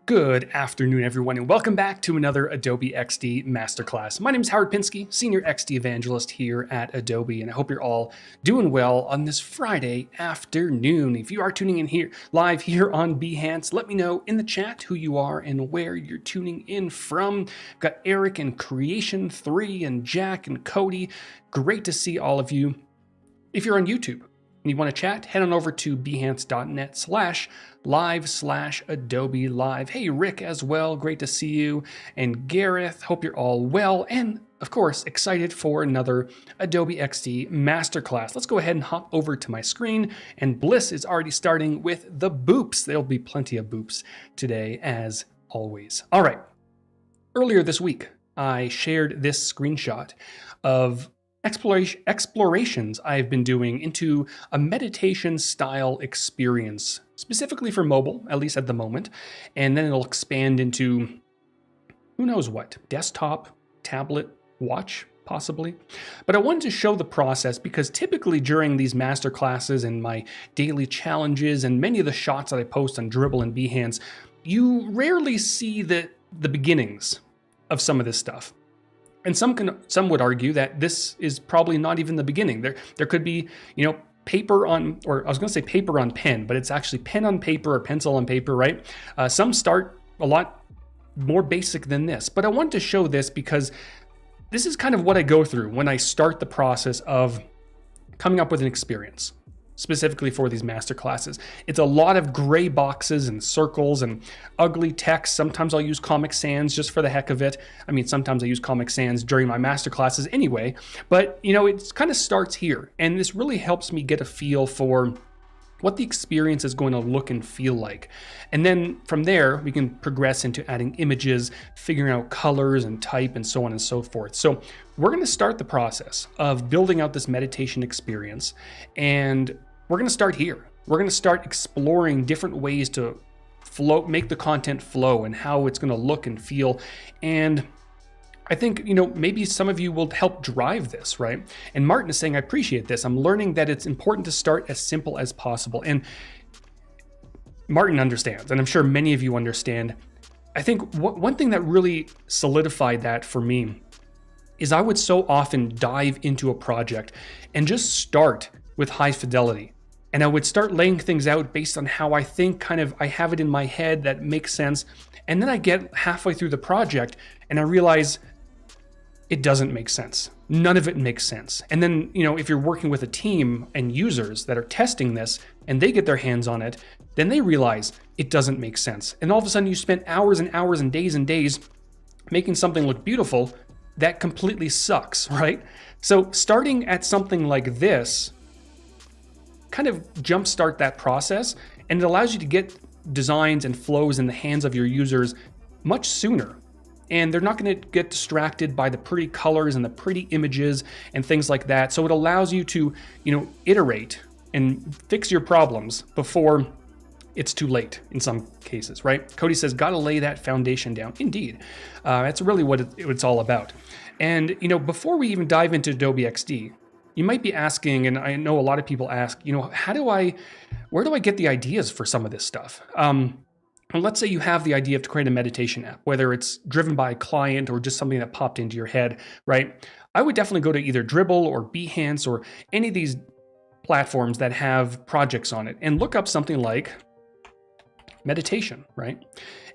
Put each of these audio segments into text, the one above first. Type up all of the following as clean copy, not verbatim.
Good afternoon, everyone, and welcome back to another Adobe XD Masterclass. My name is Howard Pinsky, Senior XD Evangelist here at Adobe, and I hope you're all doing well on this Friday afternoon. If you are tuning in here live here on Behance, let me know in the chat who you are and where you're tuning in from. I've got Eric and Creation 3 and Jack and Cody. Great to see all of you. If you're on YouTube and you want to chat, head on over to behance.net/live/Adobe Live. Hey, Rick as well. Great to see you. And Gareth, hope you're all well. And of course, excited for another Adobe XD Masterclass. Let's go ahead and hop over to my screen. And Bliss is already starting with the boops. There'll be plenty of boops today, as always. All right. Earlier this week, I shared this screenshot of explorations I've been doing into a meditation style experience, specifically for mobile, at least at the moment. And then it'll expand into who knows what, desktop, tablet, watch, possibly. But I wanted to show the process because typically during these master classes and my daily challenges and many of the shots that I post on Dribbble and Behance, you rarely see the beginnings of some of this stuff. And some would argue that this is probably not even the beginning. There could be, paper on, or I was going to say paper on pen, but it's actually pen on paper or pencil on paper, right? Some start a lot more basic than this. But I want to show this because this is kind of what I go through when I start the process of coming up with an experience, specifically for these master classes. It's a lot of gray boxes and circles and ugly text. Sometimes I'll use Comic Sans just for the heck of it. I mean, sometimes I use Comic Sans during my master classes anyway, but it kind of starts here. And this really helps me get a feel for what the experience is going to look and feel like. And then from there, we can progress into adding images, figuring out colors and type and so on and so forth. So we're going to start the process of building out this meditation experience. And we're going to start here. We're going to start exploring different ways to make the content flow and how it's going to look and feel. And I think, maybe some of you will help drive this, right? And Martin is saying, I appreciate this. I'm learning that it's important to start as simple as possible. And Martin understands, and I'm sure many of you understand. I think one thing that really solidified that for me is I would so often dive into a project and just start with high fidelity. And I would start laying things out based on how I think I have it in my head that makes sense. And then I get halfway through the project and I realize it doesn't make sense. None of it makes sense. And then, if you're working with a team and users that are testing this and they get their hands on it, then they realize it doesn't make sense. And all of a sudden you spent hours and hours and days making something look beautiful that completely sucks, right? So starting at something like this kind of jumpstart that process, and it allows you to get designs and flows in the hands of your users much sooner. And they're not going to get distracted by the pretty colors and the pretty images and things like that. So it allows you to, iterate and fix your problems before it's too late in some cases, right? Cody says, gotta lay that foundation down. Indeed. That's really what it's all about. And, before we even dive into Adobe XD, you might be asking, and I know a lot of people ask, where do I get the ideas for some of this stuff? And let's say you have the idea to create a meditation app, whether it's driven by a client or just something that popped into your head, right? I would definitely go to either Dribbble or Behance or any of these platforms that have projects on it and look up something like meditation, right?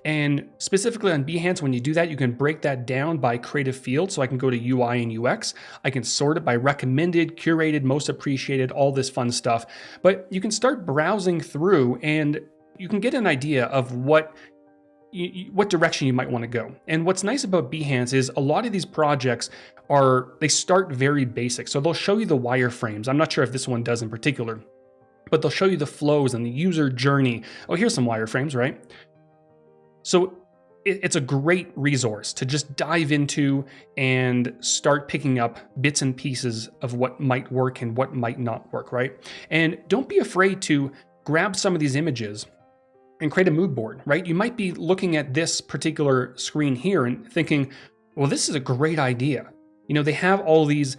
And specifically on Behance, when you do that, you can break that down by creative field. So I can go to UI and UX. I can sort it by recommended, curated, most appreciated, all this fun stuff. But you can start browsing through and you can get an idea of what direction you might want to go. And what's nice about Behance is a lot of these projects they start very basic. So they'll show you the wireframes. I'm not sure if this one does in particular, but they'll show you the flows and the user journey. Oh, here's some wireframes, right? So it's a great resource to just dive into and start picking up bits and pieces of what might work and what might not work, right? And don't be afraid to grab some of these images and create a mood board, right? You might be looking at this particular screen here and thinking, well, this is a great idea. They have all these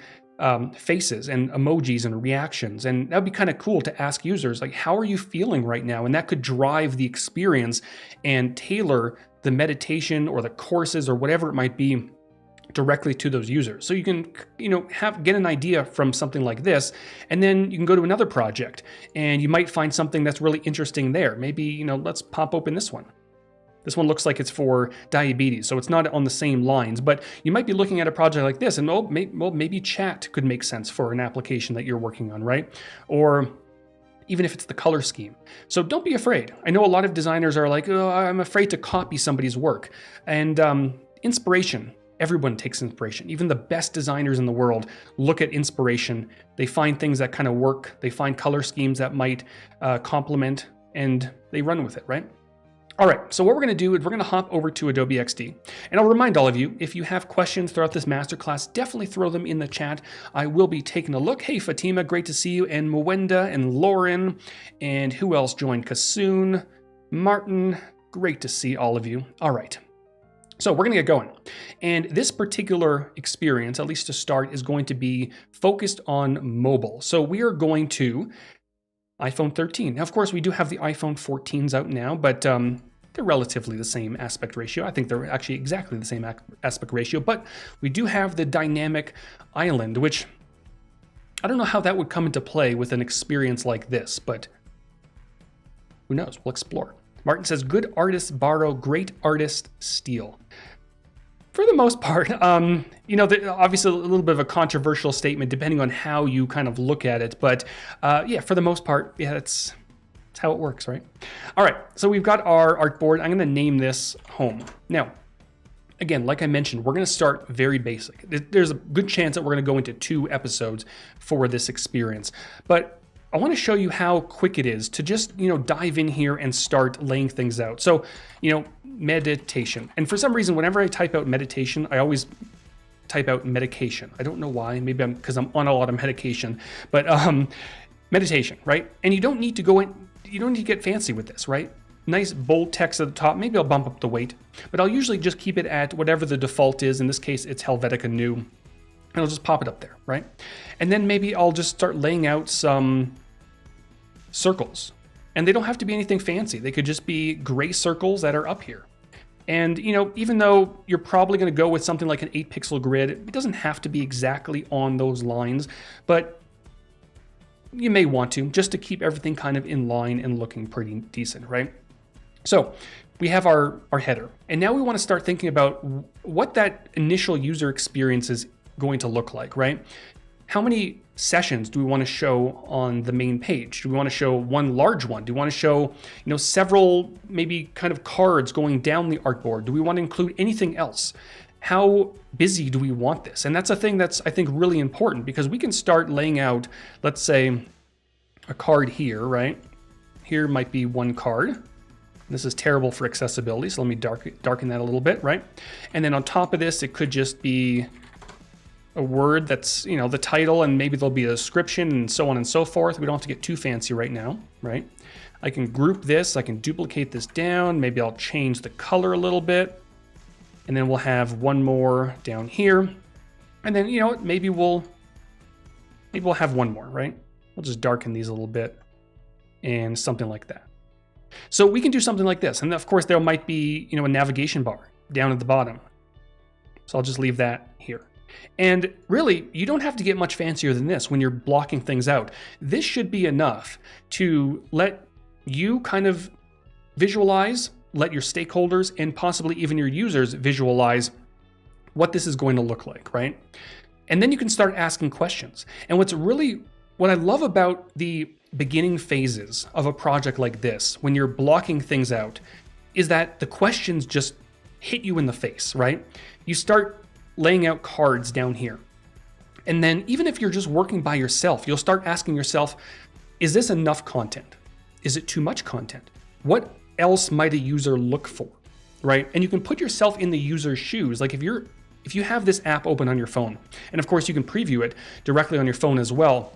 faces and emojis and reactions. And that'd be kind of cool to ask users, like, how are you feeling right now? And that could drive the experience and tailor the meditation or the courses or whatever it might be directly to those users. So you can, get an idea from something like this, and then you can go to another project and you might find something that's really interesting there. Maybe, let's pop open this one. This one looks like it's for diabetes, so it's not on the same lines, but you might be looking at a project like this and, maybe chat could make sense for an application that you're working on, right? Or even if it's the color scheme. So don't be afraid. I know a lot of designers are like, oh, I'm afraid to copy somebody's work. And inspiration, everyone takes inspiration. Even the best designers in the world look at inspiration. They find things that kind of work. They find color schemes that might complement, and they run with it, right? All right, so what we're going to do is we're going to hop over to Adobe XD. And I'll remind all of you, if you have questions throughout this masterclass, definitely throw them in the chat. I will be taking a look. Hey, Fatima, great to see you. And Mwenda and Lauren. And who else joined? Kasoon, Martin, great to see all of you. All right. So we're going to get going. And this particular experience, at least to start, is going to be focused on mobile. So we are going to iPhone 13. Now, of course, we do have the iPhone 14s out now, but they're relatively the same aspect ratio. I think they're actually exactly the same aspect ratio, but we do have the dynamic island, which I don't know how that would come into play with an experience like this, but who knows? We'll explore. Martin says, good artists borrow, great artists steal. For the most part, obviously a little bit of a controversial statement depending on how you kind of look at it. But for the most part, that's how it works, right? All right, so we've got our artboard. I'm going to name this Home. Now, again, like I mentioned, we're going to start very basic. There's a good chance that we're going to go into 2 episodes for this experience. But I want to show you how quick it is to just, dive in here and start laying things out. So, meditation. And for some reason, whenever I type out meditation, I always type out medication. I don't know why. Maybe because I'm on a lot of medication. But meditation, right? And you don't need to go in. You don't need to get fancy with this, right? Nice bold text at the top. Maybe I'll bump up the weight, but I'll usually just keep it at whatever the default is. In this case, it's Helvetica New. And I'll just pop it up there, right? And then maybe I'll just start laying out some circles. And they don't have to be anything fancy. They could just be gray circles that are up here. And, even though you're probably going to go with something like an 8-pixel grid, it doesn't have to be exactly on those lines, but you may want to, just to keep everything kind of in line and looking pretty decent, right? So we have our header. And now we want to start thinking about what that initial user experience is going to look like, right? How many sessions do we want to show on the main page? Do we want to show one large one? Do we want to show, several maybe kind of cards going down the artboard? Do we want to include anything else? How busy do we want this? And that's a thing that's, I think, really important, because we can start laying out, let's say, a card here, right? Here might be one card. This is terrible for accessibility, so let me darken that a little bit, right? And then on top of this, it could just be a word that's, the title, and maybe there'll be a description and so on and so forth. We don't have to get too fancy right now, right? I can group this, I can duplicate this down. Maybe I'll change the color a little bit. And then we'll have one more down here. And then, maybe we'll have one more, right? We'll just darken these a little bit and something like that. So we can do something like this. And of course, there might be, a navigation bar down at the bottom. So I'll just leave that here. And really, you don't have to get much fancier than this when you're blocking things out. This should be enough to let you kind of visualize, let your stakeholders and possibly even your users visualize what this is going to look like, right? And then you can start asking questions. And what I love about the beginning phases of a project like this, when you're blocking things out, is that the questions just hit you in the face, right? You start laying out cards down here. And then even if you're just working by yourself, you'll start asking yourself, is this enough content? Is it too much content? What else might a user look for, right? And you can put yourself in the user's shoes. Like if you have this app open on your phone, and of course you can preview it directly on your phone as well,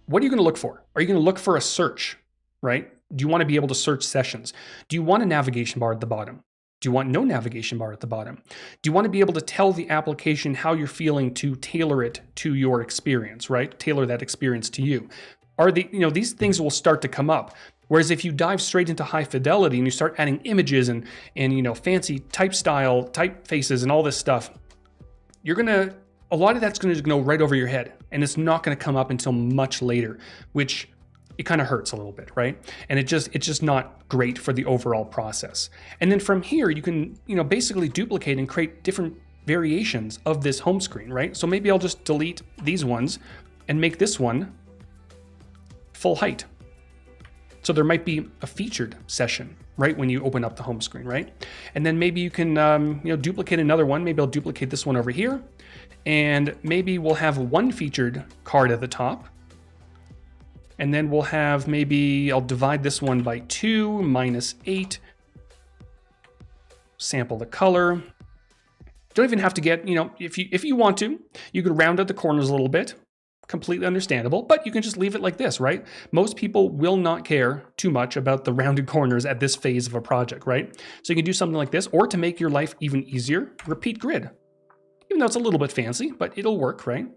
what are you going to look for? Are you going to look for a search, right? Do you want to be able to search sessions? Do you want a navigation bar at the bottom? Do you want no navigation bar at the bottom? Do you want to be able to tell the application how you're feeling to tailor it to your experience, right? Tailor that experience to you. These things will start to come up. Whereas if you dive straight into high fidelity and you start adding images and fancy type style, typefaces and all this stuff, a lot of that's gonna just go right over your head, and it's not gonna come up until much later, which it kind of hurts a little bit, right? And it's just not great for the overall process. And then from here, you can, basically duplicate and create different variations of this home screen, right? So maybe I'll just delete these ones and make this one full height. So there might be a featured session, right, when you open up the home screen, right? And then maybe you can, duplicate another one. Maybe I'll duplicate this one over here, and maybe we'll have one featured card at the top. And then we'll have, maybe I'll divide this one by 2, -8. Sample the color. Don't even have to get, if you want to, you could round out the corners a little bit. Completely understandable, but you can just leave it like this, right? Most people will not care too much about the rounded corners at this phase of a project, right? So you can do something like this, or to make your life even easier, repeat grid. Even though it's a little bit fancy, but it'll work, right?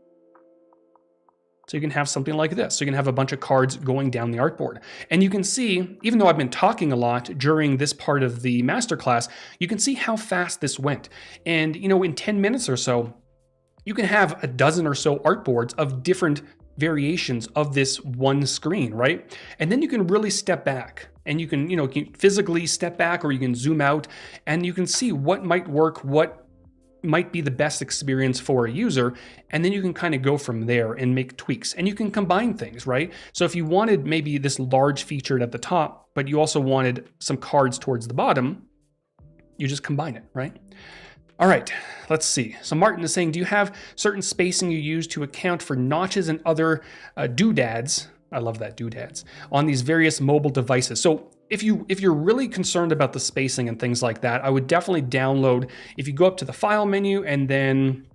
So you can have something like this. So you can have a bunch of cards going down the artboard. And you can see, even though I've been talking a lot during this part of the masterclass, you can see how fast this went. And, in 10 minutes or so, you can have a dozen or so artboards of different variations of this one screen, right? And then you can really step back, and you can, physically step back, or you can zoom out, and you can see what might work, what might be the best experience for a user, and then you can kind of go from there and make tweaks, and you can combine things, right? So if you wanted maybe this large featured at the top, but you also wanted some cards towards the bottom, you just combine it, right? All right, let's see. So Martin is saying, do you have certain spacing you use to account for notches and other doodads? I love that, doodads, on these various mobile devices. So if you're really concerned about the spacing and things like that, I would definitely download, if you go up to the file menu and then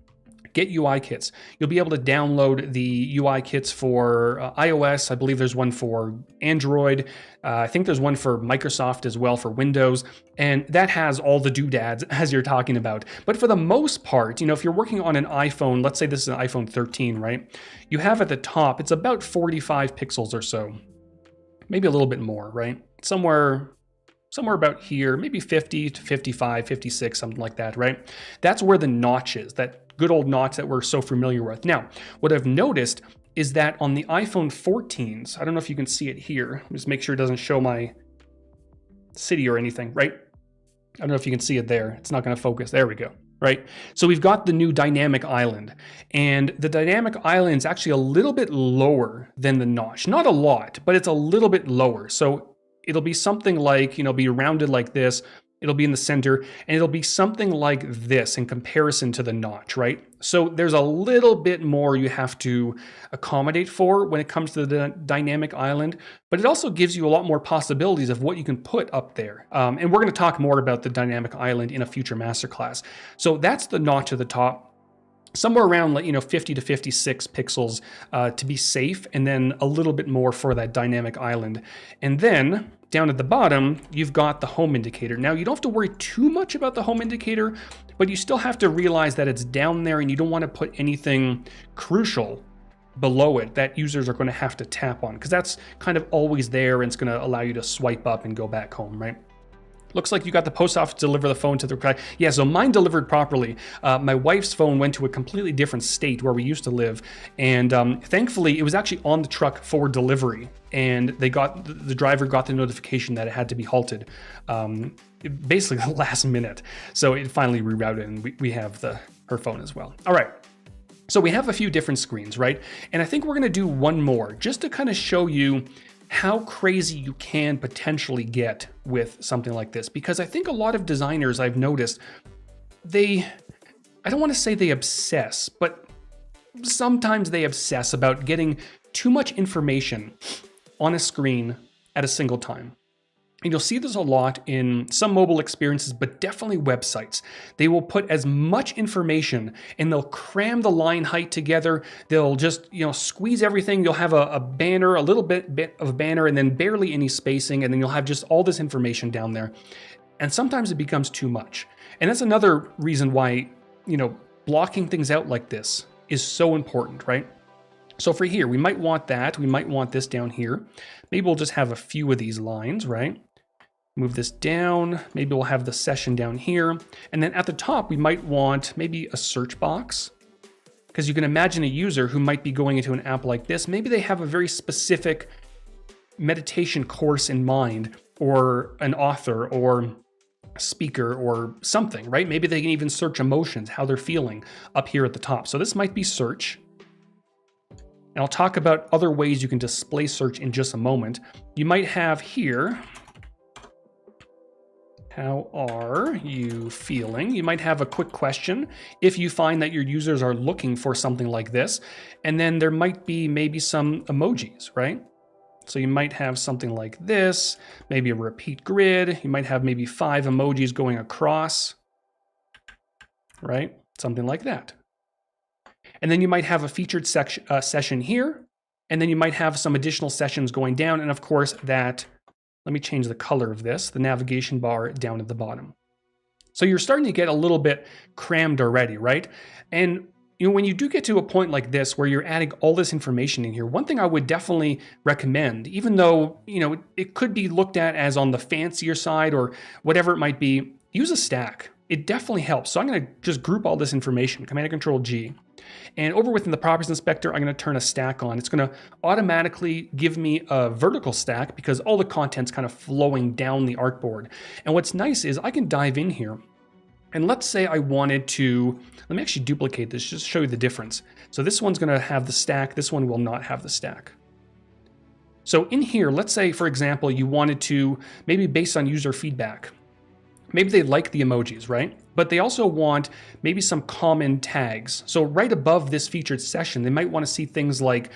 get UI kits, you'll be able to download the UI kits for iOS. I believe there's one for Android. I think there's one for Microsoft as well for Windows. And that has all the doodads as you're talking about. But for the most part, if you're working on an iPhone, let's say this is an iPhone 13, right? You have at the top, it's about 45 pixels or so. Maybe a little bit more, right? Somewhere about here, maybe 50 to 55, 56, something like that, right? That's where the notch is, that good old notch that we're so familiar with. Now, what I've noticed is that on the iPhone 14s, I don't know if you can see it here, just make sure it doesn't show my city or anything, right? I don't know if you can see it there. It's not going to focus. There we go. Right? So we've got the new dynamic island, and the dynamic island is actually a little bit lower than the notch. Not a lot, but it's a little bit lower. So it'll be something like, be rounded like this. It'll be in the center, and it'll be something like this in comparison to the notch, right? So there's a little bit more you have to accommodate for when it comes to the dynamic island, but it also gives you a lot more possibilities of what you can put up there. And we're going to talk more about the dynamic island in a future masterclass. So that's the notch at the top. Somewhere around 50 to 56 pixels to be safe, and then a little bit more for that dynamic island. And then down at the bottom, you've got the home indicator. Now, you don't have to worry too much about the home indicator, but you still have to realize that it's down there, and you don't want to put anything crucial below it that users are going to have to tap on, because that's kind of always there, and it's going to allow you to swipe up and go back home, right? Looks like you got the post office to deliver the phone to the... Yeah, so mine delivered properly. My wife's phone went to a completely different state where we used to live. And thankfully, it was actually on the truck for delivery. And the driver got the notification that it had to be halted. Basically the last minute. So it finally rerouted, and we have her phone as well. All right. So we have a few different screens, right? And I think we're going to do one more just to kind of show you how crazy you can potentially get with something like this. Because I think a lot of designers I've noticed, I don't want to say they obsess, but sometimes they obsess about getting too much information on a screen at a single time. And you'll see this a lot in some mobile experiences, but definitely websites. They will put as much information, and they'll cram the line height together. They'll just, squeeze everything. You'll have a banner, a little bit of a banner, and then barely any spacing, and then you'll have just all this information down there. And sometimes it becomes too much. And that's another reason why, blocking things out like this is so important, right? So for here, we might want that. We might want this down here. Maybe we'll just have a few of these lines, right? Move this down. Maybe we'll have the session down here. And then at the top, we might want maybe a search box. Because you can imagine a user who might be going into an app like this. Maybe they have a very specific meditation course in mind, or an author, or speaker, or something, right? Maybe they can even search emotions, how they're feeling up here at the top. So this might be search. And I'll talk about other ways you can display search in just a moment. You might have here, how are you feeling? You might have a quick question if you find that your users are looking for something like this. And then there might be maybe some emojis, right? So you might have something like this, maybe a repeat grid. You might have maybe 5 emojis going across, right? Something like that. And then you might have a featured session here, and then you might have some additional sessions going down. And of course that, let me change the color of this, the navigation bar down at the bottom. So you're starting to get a little bit crammed already, right? And when you do get to a point like this where you're adding all this information in here, one thing I would definitely recommend, even though it could be looked at as on the fancier side or whatever it might be, use a stack. It definitely helps. So I'm going to just group all this information, Command and Control G. And over within the Properties Inspector, I'm going to turn a stack on. It's going to automatically give me a vertical stack because all the content's kind of flowing down the artboard. And what's nice is I can dive in here. And let's say I wanted to, let me actually duplicate this, just to show you the difference. So this one's going to have the stack. This one will not have the stack. So in here, let's say, for example, you wanted to, maybe based on user feedback, maybe they like the emojis, right? But they also want maybe some common tags. So right above this featured session, they might want to see things like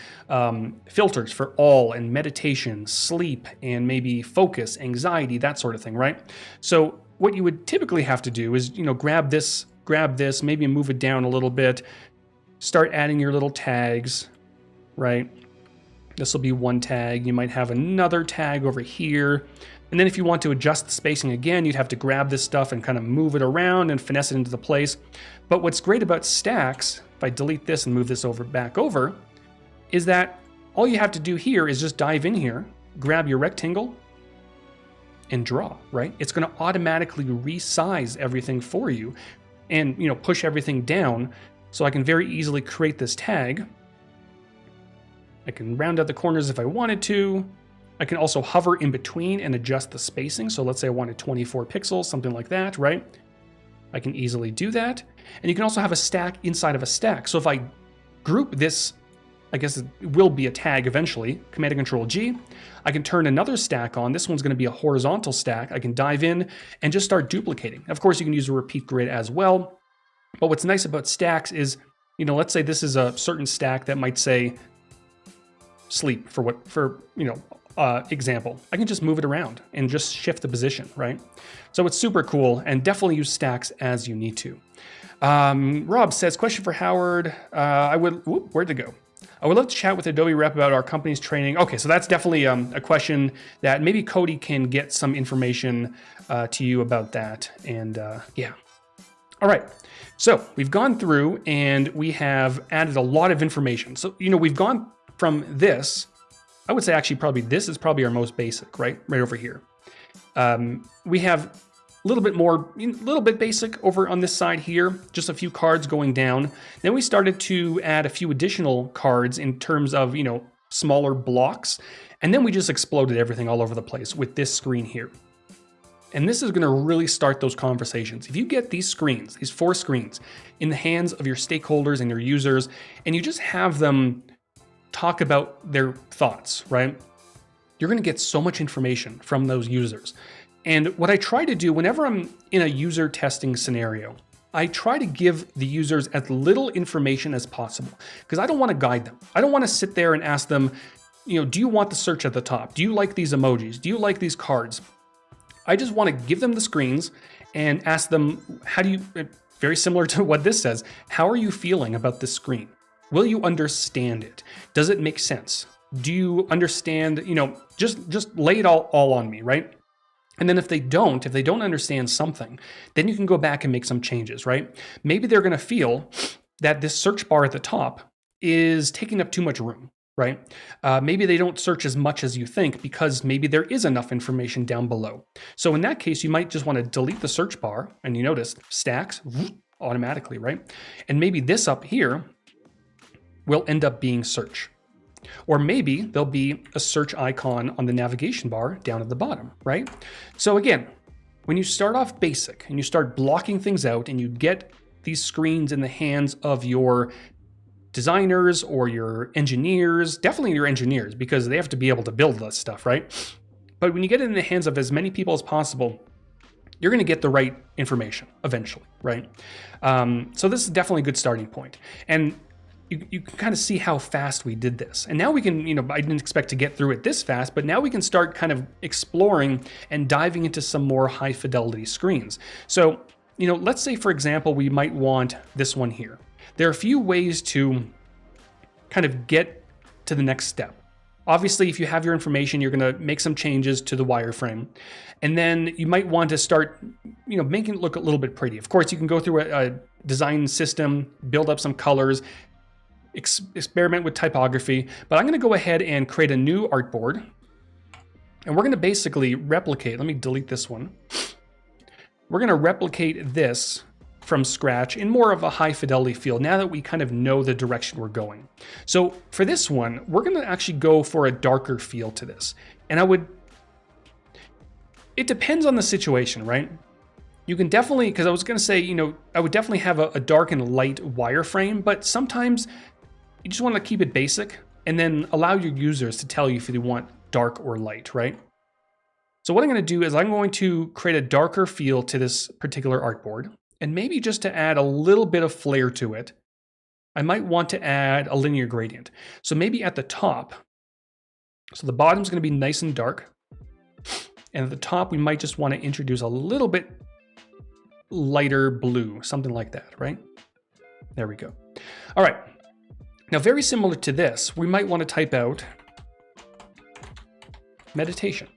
filters for all and meditation, sleep, and maybe focus, anxiety, that sort of thing, right? So what you would typically have to do is, grab this, maybe move it down a little bit, start adding your little tags, right? This will be one tag. You might have another tag over here. And then if you want to adjust the spacing again, you'd have to grab this stuff and kind of move it around and finesse it into the place. But what's great about stacks, if I delete this and move this back over, is that all you have to do here is just dive in here, grab your rectangle, and draw, right? It's going to automatically resize everything for you and, push everything down. So I can very easily create this tag. I can round out the corners if I wanted to. I can also hover in between and adjust the spacing. So let's say I wanted 24 pixels, something like that, right? I can easily do that. And you can also have a stack inside of a stack. So if I group this, I guess it will be a tag eventually, Command and Control G. I can turn another stack on. This one's going to be a horizontal stack. I can dive in and just start duplicating. Of course, you can use a repeat grid as well. But what's nice about stacks is, let's say this is a certain stack that might say sleep for example. I can just move it around and just shift the position, right? So it's super cool, and definitely use stacks as you need to. Rob says, question for Howard. Where'd it go? I would love to chat with Adobe rep about our company's training. Okay, so that's definitely a question that maybe Cody can get some information to you about that. And yeah. All right, so we've gone through and we have added a lot of information. So, we've gone from this, I would say actually probably this is probably our most basic, right over here. We have a little bit basic over on this side here, just a few cards going down. Then we started to add a few additional cards in terms of, smaller blocks. And then we just exploded everything all over the place with this screen here. And this is going to really start those conversations. If you get these screens, these 4 screens, in the hands of your stakeholders and your users, and you just have them talk about their thoughts, right? You're going to get so much information from those users. And what I try to do whenever I'm in a user testing scenario, I try to give the users as little information as possible because I don't want to guide them. I don't want to sit there and ask them, do you want the search at the top? Do you like these emojis? Do you like these cards? I just want to give them the screens and ask them, very similar to what this says, how are you feeling about this screen? Will you understand it? Does it make sense? Do you understand, just lay it all on me, right? And then if they don't understand something, then you can go back and make some changes, right? Maybe they're going to feel that this search bar at the top is taking up too much room, right? Maybe they don't search as much as you think because maybe there is enough information down below. So in that case, you might just want to delete the search bar, and you notice stacks automatically, right? And maybe this up here will end up being search. Or maybe there'll be a search icon on the navigation bar down at the bottom, right? So again, when you start off basic and you start blocking things out and you get these screens in the hands of your designers or your engineers, definitely your engineers, because they have to be able to build this stuff, right? But when you get it in the hands of as many people as possible, you're going to get the right information eventually, right? So this is definitely a good starting point. And you can kind of see how fast we did this. And now we can, I didn't expect to get through it this fast, but now we can start kind of exploring and diving into some more high fidelity screens. So, let's say, for example, we might want this one here. There are a few ways to kind of get to the next step. Obviously, if you have your information, you're going to make some changes to the wireframe. And then you might want to start, making it look a little bit pretty. Of course, you can go through a design system, build up some colors, experiment with typography, but I'm going to go ahead and create a new artboard, and we're going to basically replicate. Let me delete this one. We're going to replicate this from scratch in more of a high fidelity feel now that we kind of know the direction we're going. So for this one, we're going to actually go for a darker feel to this. And it depends on the situation, right? You can definitely, because I was going to say, I would definitely have a dark and light wireframe, but sometimes you just want to keep it basic and then allow your users to tell you if they want dark or light, right? So what I'm going to do is I'm going to create a darker feel to this particular artboard. And maybe just to add a little bit of flair to it, I might want to add a linear gradient. So maybe at the top, so the bottom's going to be nice and dark. And at the top, we might just want to introduce a little bit lighter blue, something like that, right? There we go. All right. Now, very similar to this, we might want to type out meditation.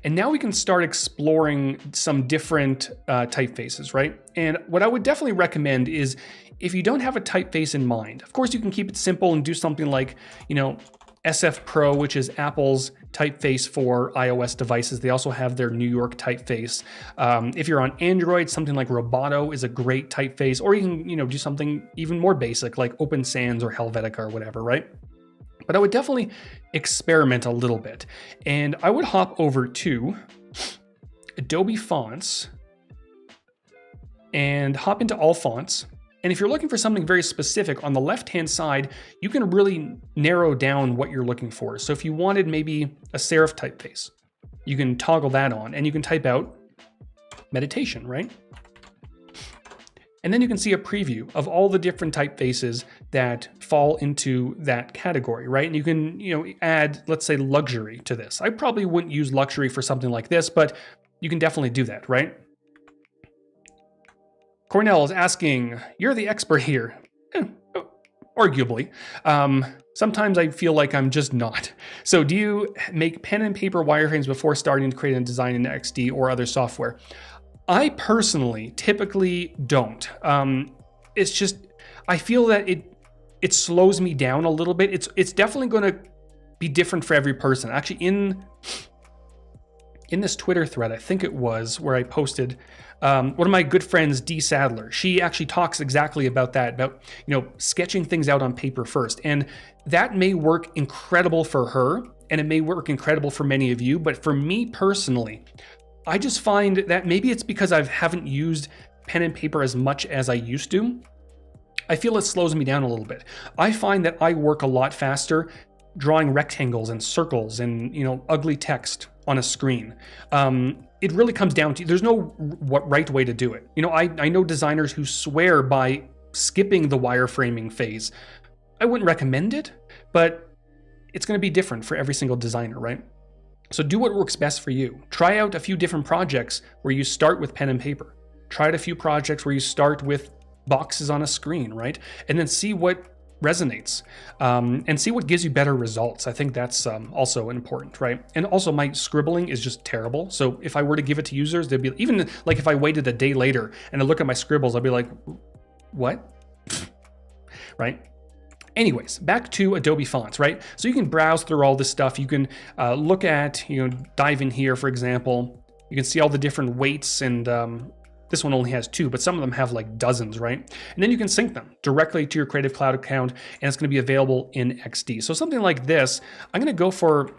And now we can start exploring some different typefaces, right? And what I would definitely recommend is if you don't have a typeface in mind, of course you can keep it simple and do something like, SF Pro, which is Apple's typeface for iOS devices. They also have their New York typeface. If you're on Android, something like Roboto is a great typeface, or you can, do something even more basic like Open Sans or Helvetica or whatever, right? But I would definitely experiment a little bit. And I would hop over to Adobe Fonts and hop into all fonts. And if you're looking for something very specific, on the left-hand side, you can really narrow down what you're looking for. So if you wanted maybe a serif typeface, you can toggle that on and you can type out meditation, right? And then you can see a preview of all the different typefaces that fall into that category, right? And you can, add, let's say, luxury to this. I probably wouldn't use luxury for something like this, but you can definitely do that, right? Cornell is asking, you're the expert here. Arguably. Sometimes I feel like I'm just not. So do you make pen and paper wireframes before starting to create and design in XD or other software? I personally typically don't. It's just, I feel that it slows me down a little bit. It's definitely going to be different for every person. Actually, in this Twitter thread, I think it was, where I posted, one of my good friends, Dee Sadler, she actually talks exactly about that, about, sketching things out on paper first. And that may work incredible for her, and it may work incredible for many of you. But for me personally, I just find that maybe it's because I haven't used pen and paper as much as I used to. I feel it slows me down a little bit. I find that I work a lot faster drawing rectangles and circles and, ugly text on a screen. It really comes down to, there's no right way to do it. I know designers who swear by skipping the wireframing phase. I wouldn't recommend it, but it's going to be different for every single designer, right? So do what works best for you. Try out a few different projects where you start with pen and paper. Try out a few projects where you start with boxes on a screen, right? And then see what resonates, and see what gives you better results. I think that's also important, right? And also my scribbling is just terrible. So if I were to give it to users, they'd be, even like if I waited a day later and I look at my scribbles, I'll be like, what? Right? Anyways, back to Adobe fonts, right? So you can browse through all this stuff. You can look at, dive in here, for example. You can see all the different weights, and this one only has 2, but some of them have like dozens, right? And then you can sync them directly to your Creative Cloud account, and it's going to be available in XD. So something like this, I'm going to go for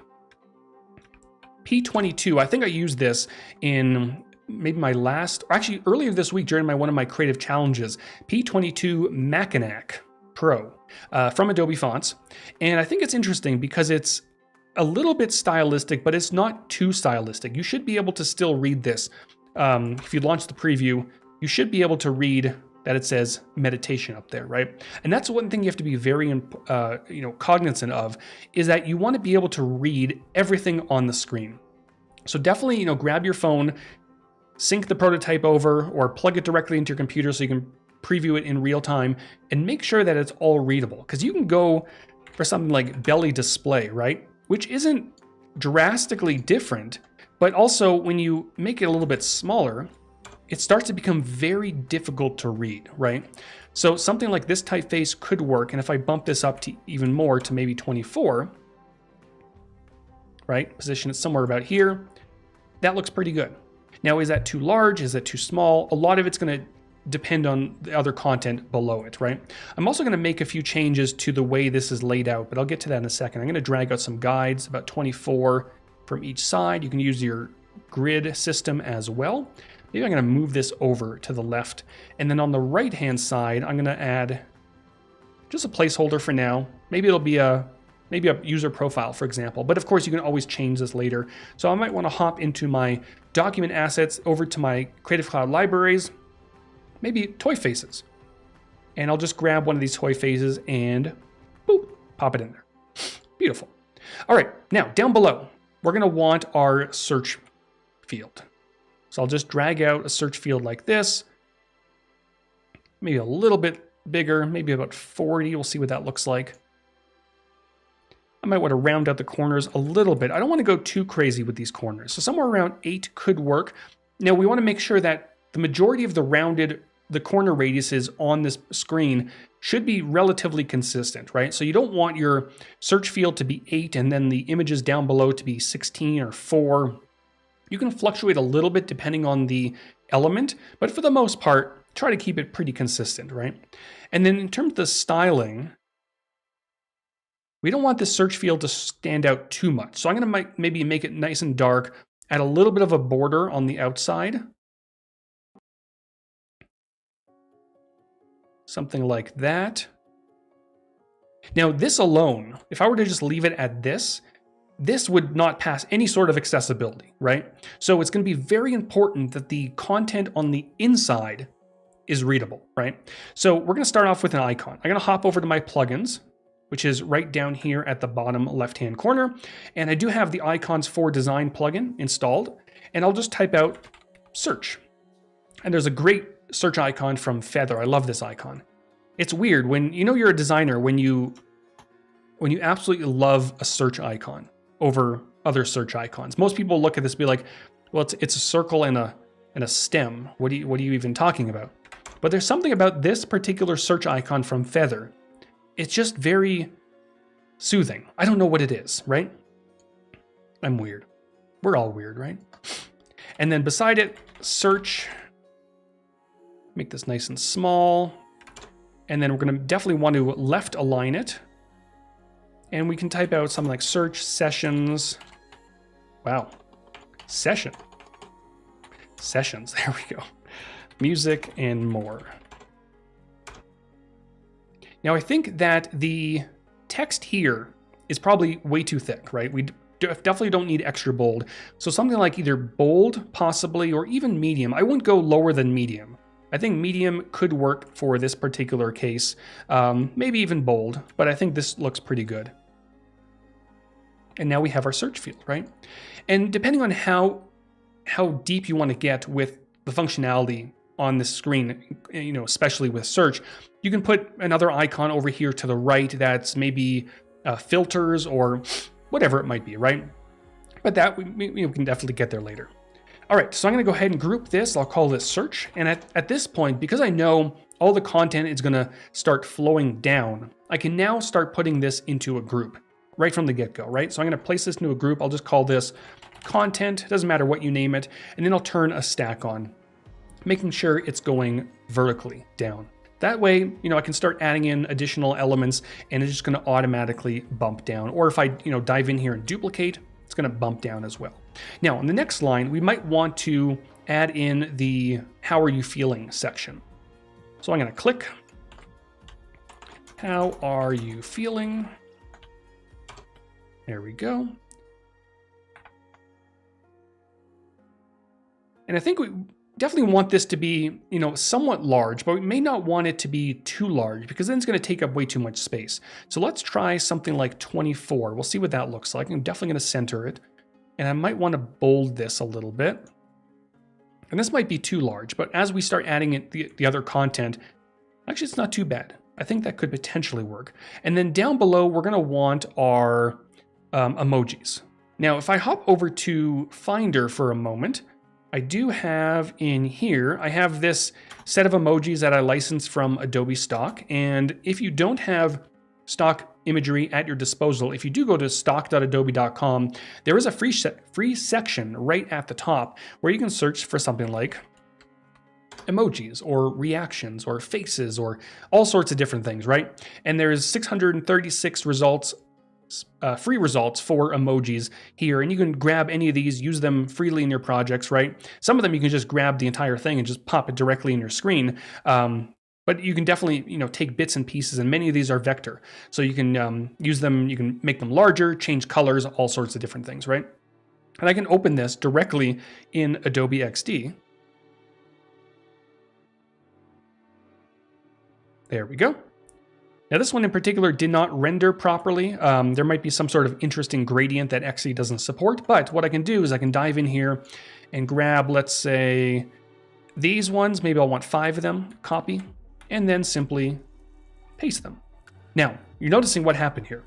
P22. I think I used this in maybe my last, or actually earlier this week during one of my creative challenges, P22 Mackinac Pro from Adobe Fonts. And I think it's interesting because it's a little bit stylistic, but it's not too stylistic. You should be able to still read this. If you launch the preview, you should be able to read that it says meditation up there, right? And that's one thing you have to be very cognizant of, is that you want to be able to read everything on the screen. So definitely, grab your phone, sync the prototype over, or plug it directly into your computer so you can preview it in real time, and make sure that it's all readable. Because you can go for something like belly display, right? Which isn't drastically different, but also when you make it a little bit smaller, it starts to become very difficult to read, right? So something like this typeface could work, and if I bump this up to even more, to maybe 24, right? Position it somewhere about here, that looks pretty good. Now, is that too large? Is that too small? A lot of it's going to depend on the other content below it, right? I'm also going to make a few changes to the way this is laid out, but I'll get to that in a second. I'm going to drag out some guides, about 24 from each side. You can use your grid system as well. Maybe I'm going to move this over to the left. And then on the right-hand side, I'm going to add just a placeholder for now. Maybe it'll be a user profile, for example. But of course, you can always change this later. So I might want to hop into my document assets, over to my Creative Cloud libraries, maybe toy faces. And I'll just grab one of these toy faces and boop, pop it in there. Beautiful. All right, now down below, we're going to want our search field. So I'll just drag out a search field like this, maybe a little bit bigger, maybe about 40. We'll see what that looks like. I might want to round out the corners a little bit. I don't want to go too crazy with these corners. So somewhere around 8 could work. Now we want to make sure that the majority of the corner radiuses on this screen should be relatively consistent, right? So you don't want your search field to be 8 and then the images down below to be 16 or 4. You can fluctuate a little bit depending on the element, but for the most part, try to keep it pretty consistent, right? And then in terms of the styling, we don't want this search field to stand out too much. So I'm going to maybe make it nice and dark, add a little bit of a border on the outside. Something like that. Now this alone, if I were to just leave it at this would not pass any sort of accessibility, right? So it's going to be very important that the content on the inside is readable, right? So we're going to start off with an icon. I'm going to hop over to my plugins, which is right down here at the bottom left-hand corner. And I do have the Icons for Design plugin installed. And I'll just type out search. And there's a great search icon from Feather. I love this icon. It's weird when you're a designer, when you absolutely love a search icon over other search icons. Most people look at this and be like, well, it's a circle and a stem. What are you even talking about? But there's something about this particular search icon from Feather. It's just very soothing. I don't know what it is, right? I'm weird. We're all weird, right? And then beside it, search. Make this nice and small. And then we're going to definitely want to left align it. And we can type out something like search sessions. Wow. Sessions. There we go. Music and more. Now I think that the text here is probably way too thick, right? We definitely don't need extra bold. So something like either bold, possibly, or even medium. I wouldn't go lower than medium. I think medium could work for this particular case. Maybe even bold, but I think this looks pretty good. And now we have our search field, right? And depending on how deep you want to get with the functionality on the screen, especially with search, you can put another icon over here to the right that's maybe filters or whatever it might be, right? But that we can definitely get there later. All right, so I'm gonna go ahead and group this. I'll call this search. And at this point, because I know all the content is gonna start flowing down, I can now start putting this into a group right from the get-go, right? So I'm gonna place this into a group. I'll just call this content, doesn't matter what you name it. And then I'll turn a stack on, making sure it's going vertically down. That way, I can start adding in additional elements and it's just gonna automatically bump down. Or if I, dive in here and duplicate, it's gonna bump down as well. Now, on the next line, we might want to add in the how are you feeling section. So I'm gonna click, how are you feeling? There we go. And I think we definitely want this to be, somewhat large, but we may not want it to be too large because then it's going to take up way too much space. So let's try something like 24. We'll see what that looks like. I'm definitely going to center it. And I might want to bold this a little bit. And this might be too large, but as we start adding in the other content, actually it's not too bad. I think that could potentially work. And then down below, we're going to want our emojis. Now, if I hop over to Finder for a moment, I do have in here, I have this set of emojis that I licensed from Adobe stock. And if you don't have stock imagery at your disposal, if you do go to stock.adobe.com, there is a free section right at the top where you can search for something like emojis or reactions or faces or all sorts of different things, right? And there's 636 results, free results for emojis here, and you can grab any of these, use them freely in your projects, right? Some of them you can just grab the entire thing and just pop it directly in your screen. But you can definitely, take bits and pieces, and many of these are vector. So you can use them, you can make them larger, change colors, all sorts of different things, right? And I can open this directly in Adobe XD. There we go. Now this one in particular did not render properly. There might be some sort of interesting gradient that XD doesn't support, but what I can do is I can dive in here and grab, let's say, these ones. Maybe I'll want 5 of them, copy, and then simply paste them. Now, you're noticing what happened here.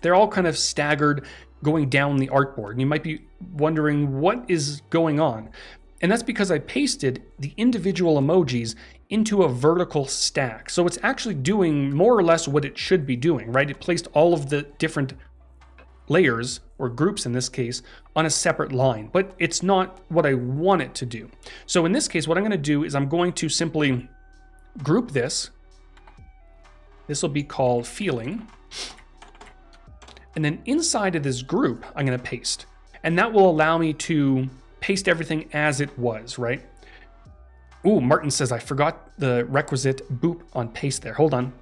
They're all kind of staggered going down the artboard. And you might be wondering what is going on. And that's because I pasted the individual emojis into a vertical stack. So it's actually doing more or less what it should be doing, right? It placed all of the different layers, or groups in this case, on a separate line, but it's not what I want it to do. So in this case, what I'm gonna do is I'm going to simply group this. This will be called feeling. And then inside of this group, I'm gonna paste. And that will allow me to paste everything as it was, right? Ooh, Martin says I forgot the requisite boop on paste there. Hold on.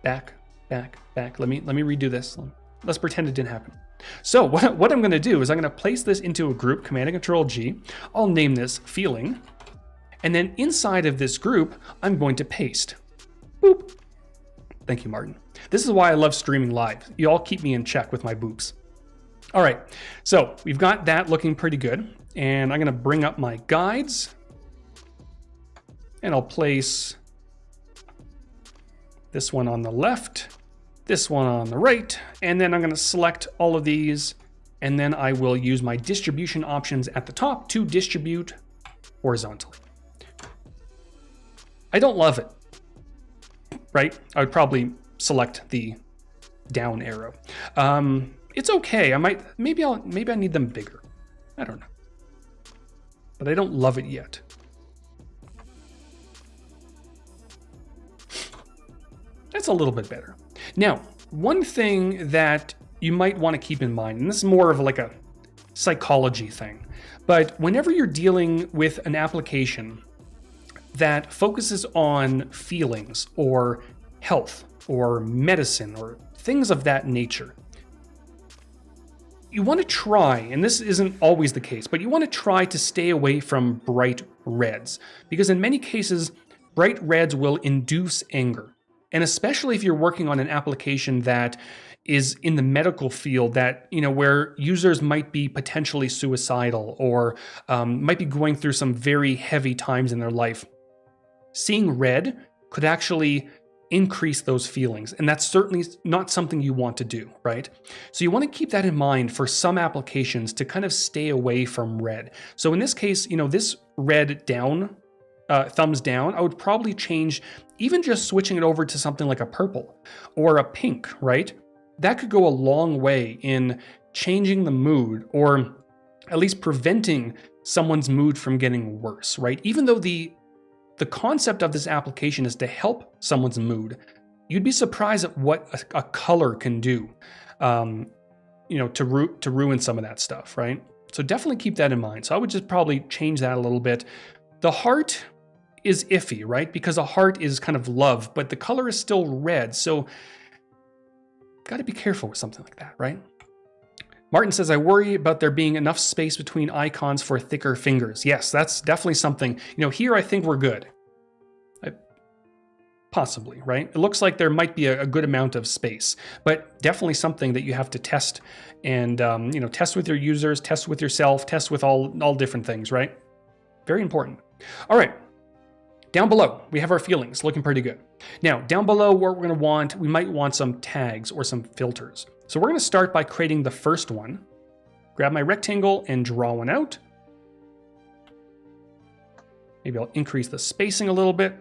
Back. Let me redo this. Let's pretend it didn't happen. So what I'm gonna do is I'm gonna place this into a group, Command and Control G. I'll name this feeling. And then inside of this group, I'm going to paste. Boop. Thank you, Martin. This is why I love streaming live. You all keep me in check with my boops. All right, so we've got that looking pretty good. And I'm gonna bring up my guides. And I'll place this one on the left, this one on the right, and then I'm gonna select all of these, and then I will use my distribution options at the top to distribute horizontally. I don't love it, right? I would probably select the down arrow. It's okay. Maybe I need them bigger. I don't know, but I don't love it yet. That's a little bit better. Now, one thing that you might want to keep in mind, and this is more of like a psychology thing, but whenever you're dealing with an application that focuses on feelings or health or medicine or things of that nature, you want to try, and this isn't always the case, but you want to try to stay away from bright reds, because in many cases, bright reds will induce anger. And especially if you're working on an application that is in the medical field, that, where users might be potentially suicidal or might be going through some very heavy times in their life. Seeing red could actually increase those feelings. And that's certainly not something you want to do, right? So you want to keep that in mind for some applications to kind of stay away from red. So in this case, this red down, thumbs down, I would probably change, even just switching it over to something like a purple or a pink, right? That could go a long way in changing the mood, or at least preventing someone's mood from getting worse, right? Even though the concept of this application is to help someone's mood, you'd be surprised at what a color can do, to ruin some of that stuff, right? So definitely keep that in mind. So I would just probably change that a little bit. The heart is iffy, right? Because a heart is kind of love, but the color is still red. So got to be careful with something like that, right? Martin says, I worry about there being enough space between icons for thicker fingers. Yes, that's definitely something. Here I think we're good. Possibly, right? It looks like there might be a good amount of space, but definitely something that you have to test and, test with your users, test with yourself, test with all different things, right? Very important. All right. Down below, we have our feelings, looking pretty good. Now, down below, what we're going to we might want some tags or some filters. So we're going to start by creating the first one. Grab my rectangle and draw one out. Maybe I'll increase the spacing a little bit.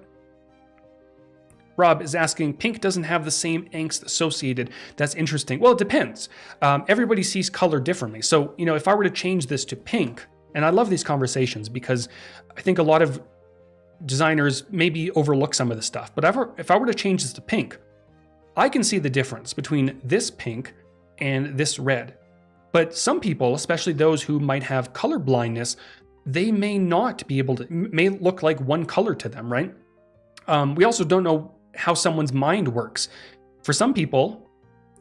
Rob is asking, pink doesn't have the same angst associated. That's interesting. Well, it depends. Everybody sees color differently. So, if I were to change this to pink, and I love these conversations because I think a lot of designers maybe overlook some of this stuff, but if I were to change this to pink, I can see the difference between this pink and this red. But some people, especially those who might have color blindness, they may not be able to, may look like one color to them, right? We also don't know how someone's mind works. For some people,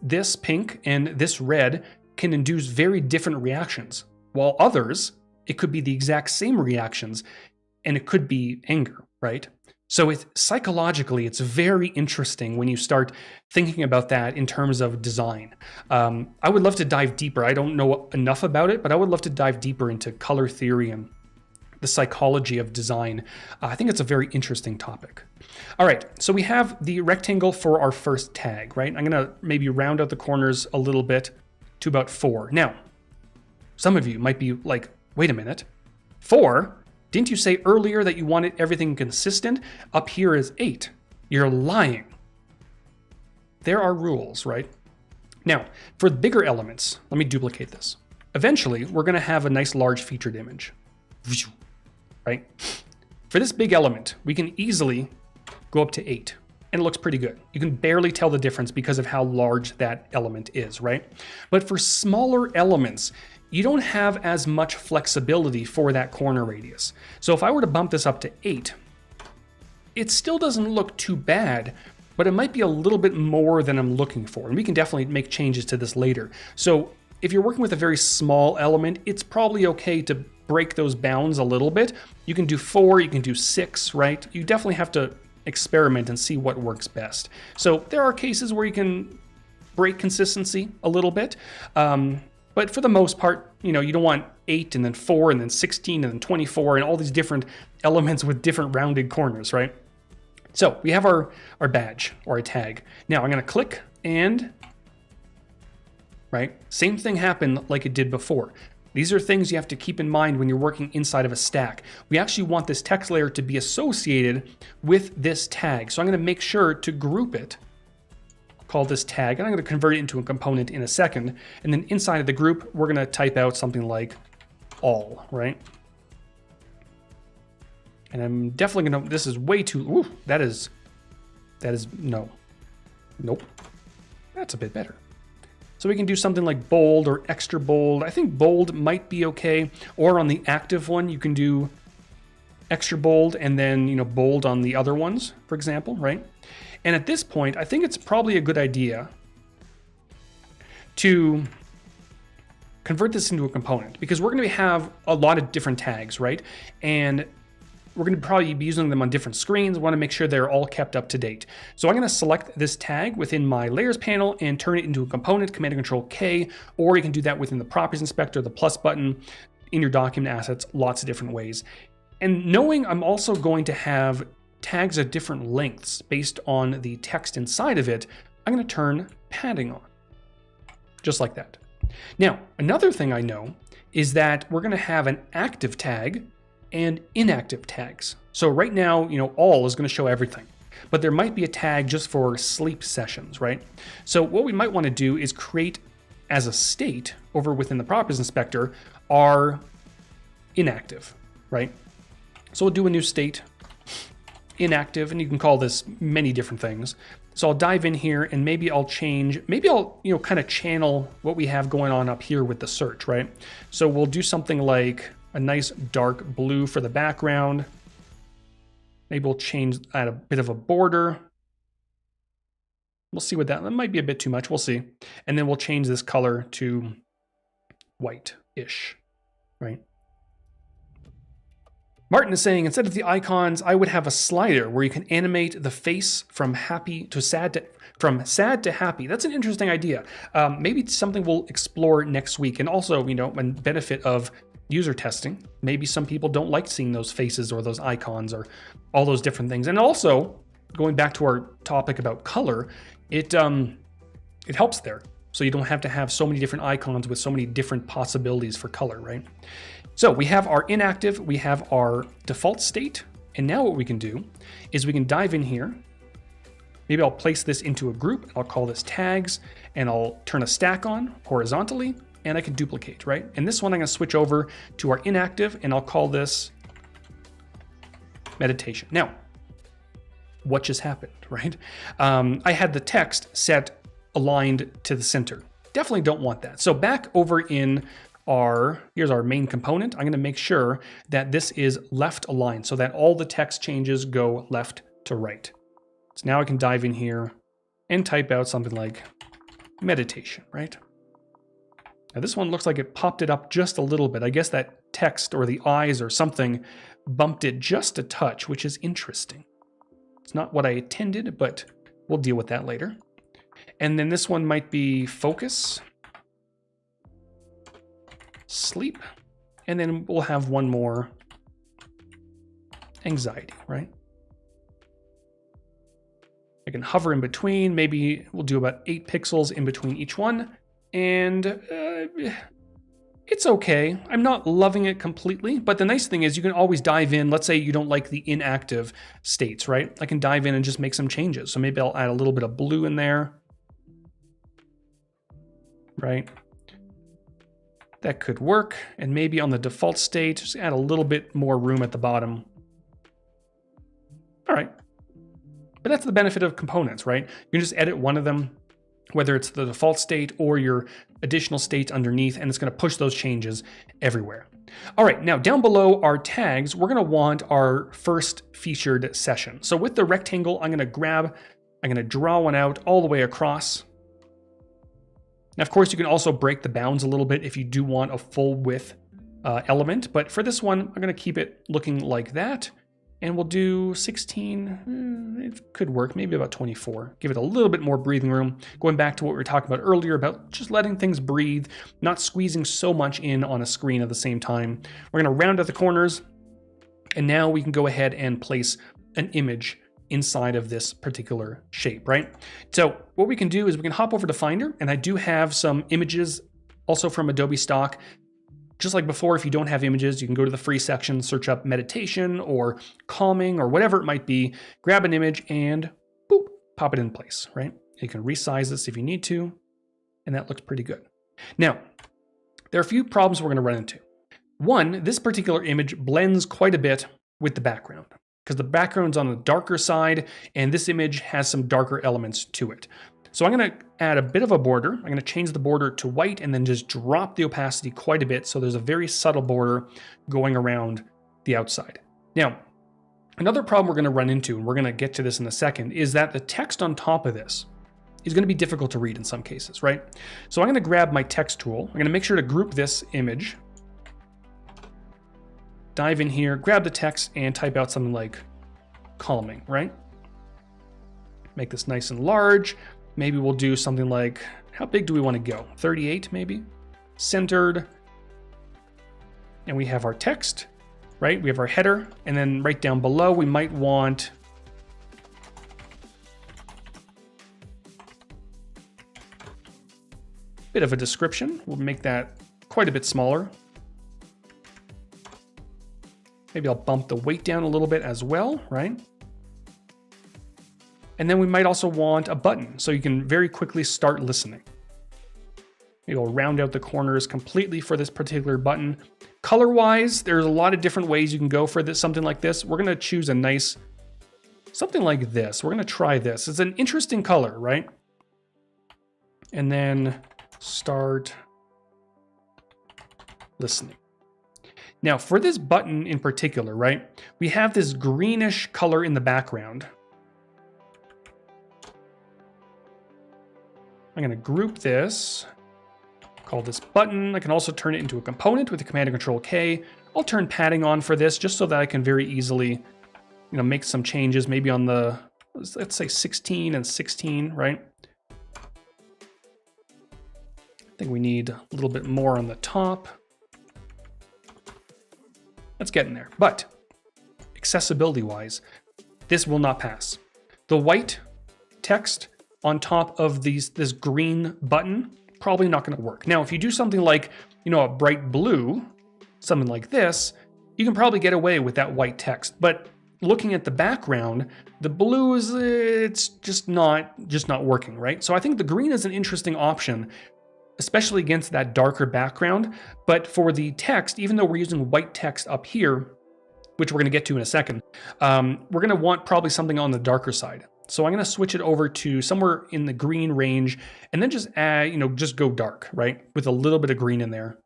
this pink and this red can induce very different reactions, while others, it could be the exact same reactions, and it could be anger, right? So psychologically, it's very interesting when you start thinking about that in terms of design. I would love to dive deeper. I don't know enough about it, but I would love to dive deeper into color theory and the psychology of design. I think it's a very interesting topic. All right, so we have the rectangle for our first tag, right? I'm gonna maybe round out the corners a little bit to about 4. Now, some of you might be like, wait a minute, 4? Didn't you say earlier that you wanted everything consistent? Up here is 8. You're lying. There are rules, right? Now, for the bigger elements, let me duplicate this. Eventually, we're gonna have a nice large featured image, right? For this big element, we can easily go up to 8, and it looks pretty good. You can barely tell the difference because of how large that element is, right? But for smaller elements, you don't have as much flexibility for that corner radius. So if I were to bump this up to 8, it still doesn't look too bad, but it might be a little bit more than I'm looking for. And we can definitely make changes to this later. So if you're working with a very small element, it's probably okay to break those bounds a little bit. You can do 4, you can do 6, right? You definitely have to experiment and see what works best. So there are cases where you can break consistency a little bit. But for the most part, you don't want 8 and then 4 and then 16 and then 24 and all these different elements with different rounded corners, right? So we have our badge or a tag. Now I'm going to click and, right, same thing happened like it did before. These are things you have to keep in mind when you're working inside of a stack. We actually want this text layer to be associated with this tag. So I'm going to make sure to group it, call this tag, and I'm going to convert it into a component in a second. And then inside of the group, we're going to type out something like all, right? And I'm definitely going to, this is way too, ooh, that is, no, nope, that's a bit better. So we can do something like bold or extra bold. I think bold might be okay. Or on the active one, you can do extra bold and then, bold on the other ones, for example, right? And at this point, I think it's probably a good idea to convert this into a component because we're going to have a lot of different tags, right? And we're going to probably be using them on different screens. We want to make sure they're all kept up to date. So I'm going to select this tag within my layers panel and turn it into a component, Command and Control K, or you can do that within the properties inspector, the plus button, in your document assets, lots of different ways. And knowing I'm also going to have tags at different lengths based on the text inside of it, I'm going to turn padding on, just like that. Now, another thing I know is that we're going to have an active tag and inactive tags. So right now, all is going to show everything, but there might be a tag just for sleep sessions, right? So what we might want to do is create as a state over within the properties inspector are inactive, right? So we'll do a new state, inactive, and you can call this many different things. So I'll dive in here and maybe I'll kind of channel what we have going on up here with the search, right? So we'll do something like a nice dark blue for the background. Maybe we'll add a bit of a border. We'll see what that might be a bit too much. We'll see. And then we'll change this color to white-ish, right? Martin is saying, instead of the icons, I would have a slider where you can animate the face from sad to happy. That's an interesting idea. Maybe it's something we'll explore next week. And also, one benefit of user testing, maybe some people don't like seeing those faces or those icons or all those different things. And also, going back to our topic about color, it helps there. So you don't have to have so many different icons with so many different possibilities for color, right? So we have our inactive, we have our default state, and now what we can do is we can dive in here. Maybe I'll place this into a group. I'll call this tags, and I'll turn a stack on horizontally, and I can duplicate, right? And this one I'm going to switch over to our inactive, and I'll call this meditation. Now, what just happened, right? I had the text set aligned to the center. Definitely don't want that. So back over in here's our main component. I'm going to make sure that this is left aligned so that all the text changes go left to right. So now I can dive in here and type out something like meditation, right? Now this one looks like it popped it up just a little bit. I guess that text or the eyes or something bumped it just a touch, which is interesting. It's not what I intended, but we'll deal with that later. And then this one might be focus, sleep, and then we'll have one more anxiety, right? I can hover in between. Maybe we'll do about 8 pixels in between each one. And it's okay. I'm not loving it completely, but the nice thing is you can always dive in. Let's say you don't like the inactive states, right? I can dive in and just make some changes. So maybe I'll add a little bit of blue in there, right? That could work. And maybe on the default state, just add a little bit more room at the bottom. All right. But that's the benefit of components, right? You can just edit one of them, whether it's the default state or your additional state underneath, and it's going to push those changes everywhere. All right, now down below our tags, we're going to want our first featured session. So with the rectangle, I'm going to draw one out all the way across. Now, of course, you can also break the bounds a little bit if you do want a full width element, but for this one, I'm going to keep it looking like that. And we'll do 16, it could work, maybe about 24. Give it a little bit more breathing room. Going back to what we were talking about earlier about just letting things breathe, not squeezing so much in on a screen at the same time. We're gonna round out the corners, and now we can go ahead and place an image inside of this particular shape, right? So what we can do is we can hop over to Finder, and I do have some images also from Adobe stock. Just like before, if you don't have images, you can go to the free section, search up meditation or calming or whatever it might be, grab an image and boop, pop it in place, right? You can resize this if you need to, and that looks pretty good. Now, there are a few problems we're gonna run into. One, this particular image blends quite a bit with the background because the background's on the darker side and this image has some darker elements to it. So I'm going to add a bit of a border. I'm going to change the border to white and then just drop the opacity quite a bit so there's a very subtle border going around the outside. Now, another problem we're going to run into, and we're going to get to this in a second, is that the text on top of this is going to be difficult to read in some cases, right? So I'm going to grab my text tool. I'm going to make sure to group this image, dive in here, grab the text, and type out something like calming, right? Make this nice and large. Maybe we'll do something like, how big do we want to go? 38 maybe? Centered. And we have our text, right? We have our header, and then right down below, we might want a bit of a description. We'll make that quite a bit smaller. Maybe I'll bump the weight down a little bit as well, right? And then we might also want a button so you can very quickly start listening. Maybe I'll round out the corners completely for this particular button. Color-wise, there's a lot of different ways you can go for this, something like this. We're gonna choose a nice, something like this. We're gonna try this. It's an interesting color, right? And then start listening. Now for this button in particular, right? We have this greenish color in the background. I'm gonna group this, call this button. I can also turn it into a component with the Command and Control K. I'll turn padding on for this just so that I can very easily, make some changes, maybe on the, let's say 16 and 16, right? I think we need a little bit more on the top. Let's get in there. But accessibility-wise, this will not pass. The white text on top of this green button, probably not going to work. Now, if you do something like, a bright blue, something like this, you can probably get away with that white text. But looking at the background, the blue is, it's just not working, right? So I think the green is an interesting option, especially against that darker background. But for the text, even though we're using white text up here, which we're going to get to in a second, we're going to want probably something on the darker side. So I'm going to switch it over to somewhere in the green range and then just add, just go dark, right? With a little bit of green in there,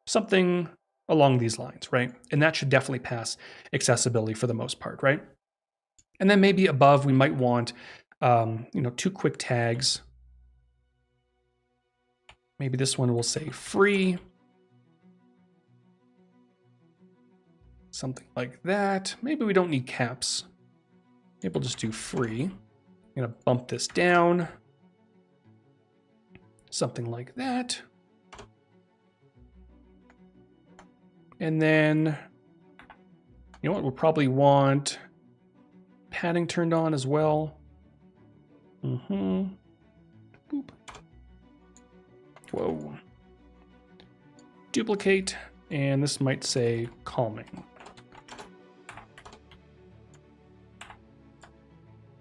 something along these lines, right? And that should definitely pass accessibility for the most part, right? And then maybe above, we might want, 2 quick tags. Maybe this one will say free. Something like that. Maybe we don't need caps. Maybe we'll just do free. I'm gonna bump this down. Something like that. And then, we'll probably want padding turned on as well. Boop. Whoa. Duplicate, and this might say calming.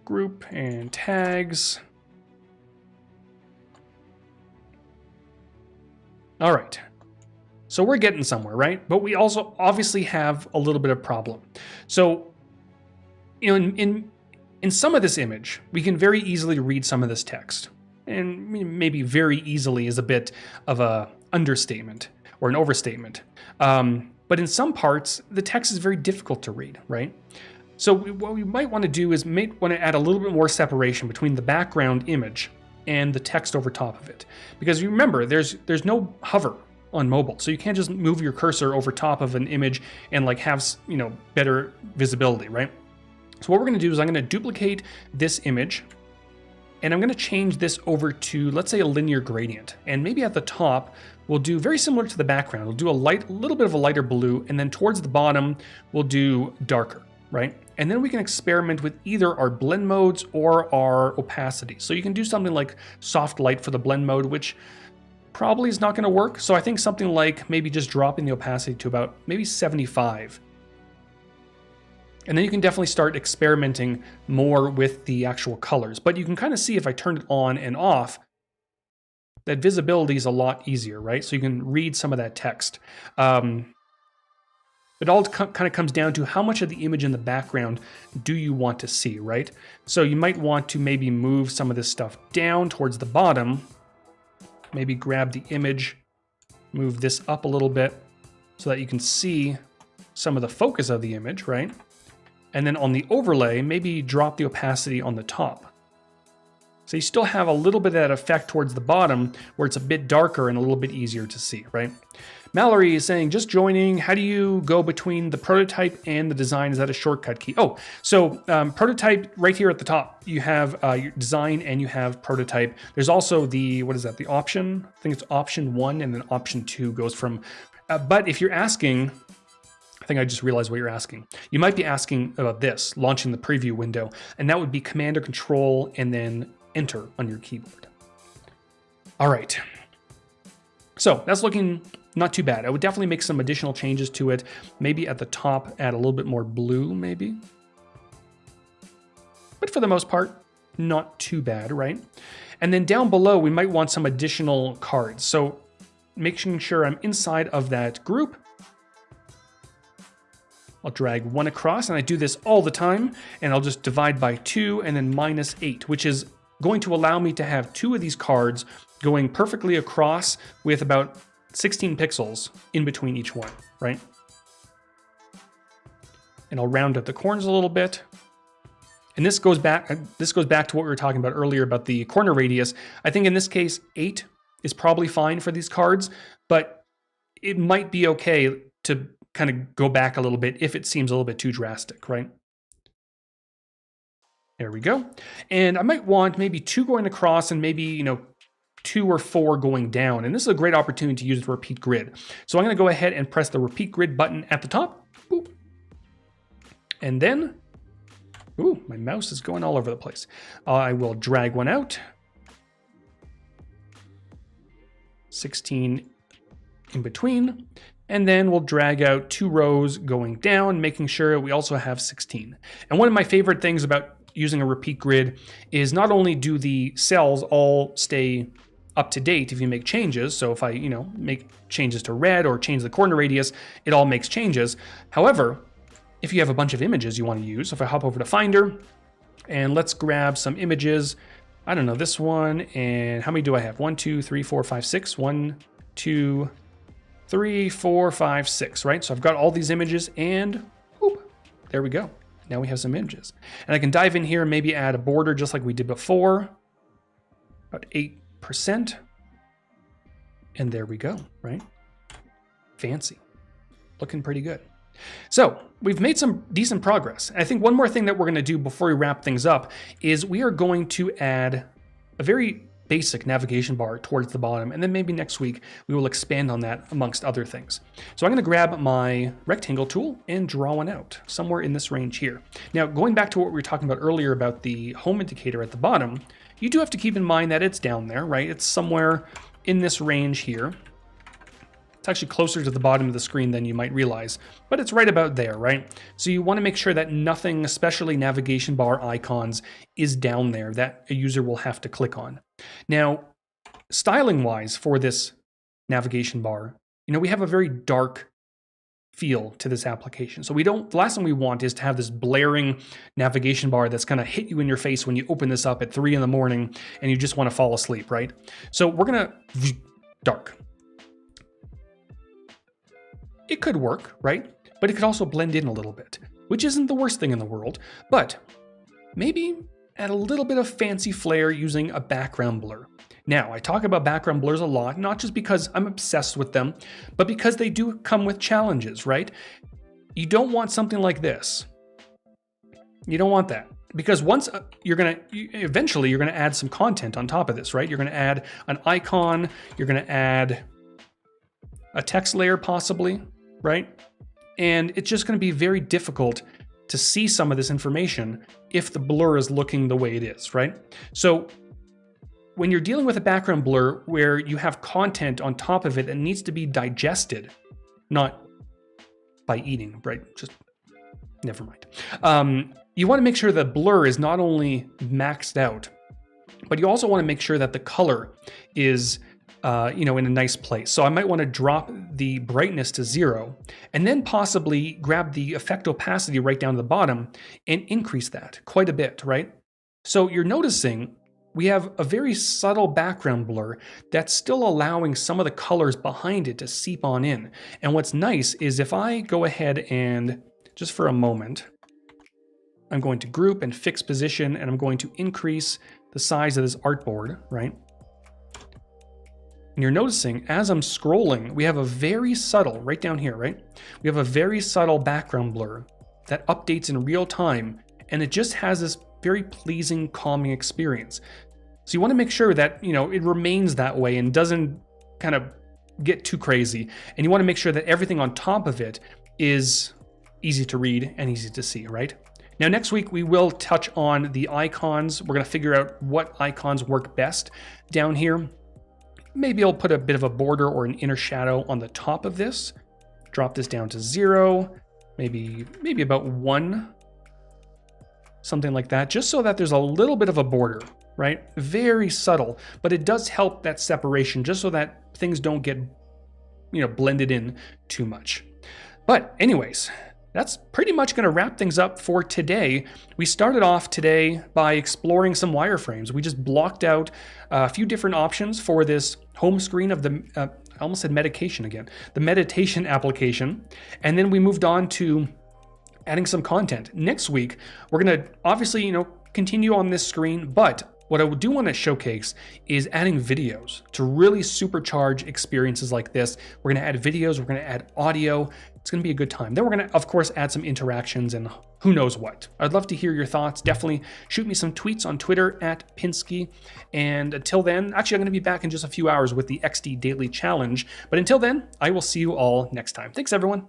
Group and tags. All right. So we're getting somewhere, right? But we also obviously have a little bit of problem. So, in some of this image, we can very easily read some of this text. And maybe very easily is a bit of a understatement or an overstatement. But in some parts, the text is very difficult to read, right? So what we might want to do is want to add a little bit more separation between the background image and the text over top of it. Because you remember, there's no hover on mobile. So you can't just move your cursor over top of an image and have, better visibility, right? So what we're going to do is I'm going to duplicate this image and I'm going to change this over to, let's say, a linear gradient. And maybe at the top, we'll do very similar to the background. We'll do a little bit of a lighter blue, and then towards the bottom, we'll do darker, right? And then we can experiment with either our blend modes or our opacity. So you can do something like soft light for the blend mode, which probably is not going to work. So I think something like maybe just dropping the opacity to about maybe 75. And then you can definitely start experimenting more with the actual colors. But you can kind of see if I turn it on and off, that visibility is a lot easier, right? So you can read some of that text. It all kind of comes down to how much of the image in the background do you want to see, right? So you might want to maybe move some of this stuff down towards the bottom, maybe grab the image, move this up a little bit so that you can see some of the focus of the image, right? And then on the overlay, maybe drop the opacity on the top. So you still have a little bit of that effect towards the bottom where it's a bit darker and a little bit easier to see, right? Mallory is saying, just joining, how do you go between the prototype and the design? Is that a shortcut key? Oh, so prototype right here at the top, you have your design and you have prototype. There's also the, what is that, the option? I think it's option 1 and then option 2 goes from, but if you're asking, I think I just realized what you're asking. You might be asking about this, launching the preview window, and that would be Command or Control and then Enter on your keyboard. All right. So that's looking not too bad. I would definitely make some additional changes to it. Maybe at the top, add a little bit more blue, maybe. But for the most part, not too bad, right? And then down below, we might want some additional cards. So making sure I'm inside of that group. I'll drag 1 across, and I do this all the time, and I'll just divide by 2 and then -8, which is going to allow me to have 2 of these cards going perfectly across with about 16 pixels in between each one, right? And I'll round up the corners a little bit. And this goes back to what we were talking about earlier about the corner radius. I think in this case, 8 is probably fine for these cards, but it might be okay to kind of go back a little bit if it seems a little bit too drastic, right? There we go. And I might want maybe 2 going across and maybe, 2 or 4 going down. And this is a great opportunity to use the repeat grid. So I'm going to go ahead and press the repeat grid button at the top. Boop. And then, ooh, my mouse is going all over the place. I will drag one out. 16 in between. And then we'll drag out 2 rows going down, making sure we also have 16. And one of my favorite things about using a repeat grid is not only do the cells all stay up to date if you make changes. So if I, make changes to red or change the corner radius, it all makes changes. However, if you have a bunch of images you want to use, if I hop over to Finder and let's grab some images, I don't know, this one, and how many do I have? 1, 2, 3, 4, 5, 6. 1, 2, 3, 4, 5, 6, right? So I've got all these images and whoop, there we go. Now we have some images. And I can dive in here and maybe add a border just like we did before, about 8%. And there we go, right? Fancy, looking pretty good. So we've made some decent progress. I think one more thing that we're gonna do before we wrap things up is we are going to add a very basic navigation bar towards the bottom, and then maybe next week we will expand on that amongst other things. So I'm going to grab my rectangle tool and draw one out somewhere in this range here. Now, going back to what we were talking about earlier about the home indicator at the bottom, you do have to keep in mind that it's down there, right? It's somewhere in this range here. It's actually closer to the bottom of the screen than you might realize, but it's right about there, right? So you want to make sure that nothing, especially navigation bar icons, is down there that a user will have to click on. Now, styling-wise for this navigation bar, we have a very dark feel to this application. So the last thing we want is to have this blaring navigation bar that's going to hit you in your face when you open this up at 3 in the morning and you just want to fall asleep, right? So we're going to dark. It could work, right? But it could also blend in a little bit, which isn't the worst thing in the world, but maybe add a little bit of fancy flair using a background blur. Now, I talk about background blurs a lot, not just because I'm obsessed with them, but because they do come with challenges, right? You don't want something like this. You don't want that. Because eventually you're gonna add some content on top of this, right? You're gonna add an icon, you're gonna add a text layer possibly, right? And it's just going to be very difficult to see some of this information if the blur is looking the way it is, right? So when you're dealing with a background blur where you have content on top of it that needs to be digested, not by eating, right? Just never mind. You want to make sure the blur is not only maxed out, but you also want to make sure that the color is in a nice place. So I might want to drop the brightness to 0 and then possibly grab the effect opacity right down to the bottom and increase that quite a bit, right? So you're noticing we have a very subtle background blur that's still allowing some of the colors behind it to seep on in. And what's nice is if I go ahead and just for a moment, I'm going to group and fix position and I'm going to increase the size of this artboard, right? And you're noticing as I'm scrolling, we have a very subtle, right down here, right? We have a very subtle background blur that updates in real time, and it just has this very pleasing, calming experience. So you want to make sure that, you know, it remains that way and doesn't kind of get too crazy. And you want to make sure that everything on top of it is easy to read and easy to see, right? Now, next week, we will touch on the icons. We're going to figure out what icons work best down here. Maybe I'll put a bit of a border or an inner shadow on the top of this. Drop this down to 0, maybe about 1, something like that, just so that there's a little bit of a border, right? Very subtle, but it does help that separation just so that things don't get, you know, blended in too much. But anyways, that's pretty much going to wrap things up for today. We started off today by exploring some wireframes. We just blocked out a few different options for this home screen of the, I almost said medication again, the meditation application. And then we moved on to adding some content. Next week, we're going to obviously, you know, continue on this screen, but what I do want to showcase is adding videos to really supercharge experiences like this. We're going to add videos, we're going to add audio. It's going to be a good time. Then we're going to, of course, add some interactions and who knows what. I'd love to hear your thoughts. Definitely shoot me some tweets on Twitter at Pinsky. And until then, actually, I'm going to be back in just a few hours with the XD Daily Challenge. But until then, I will see you all next time. Thanks, everyone.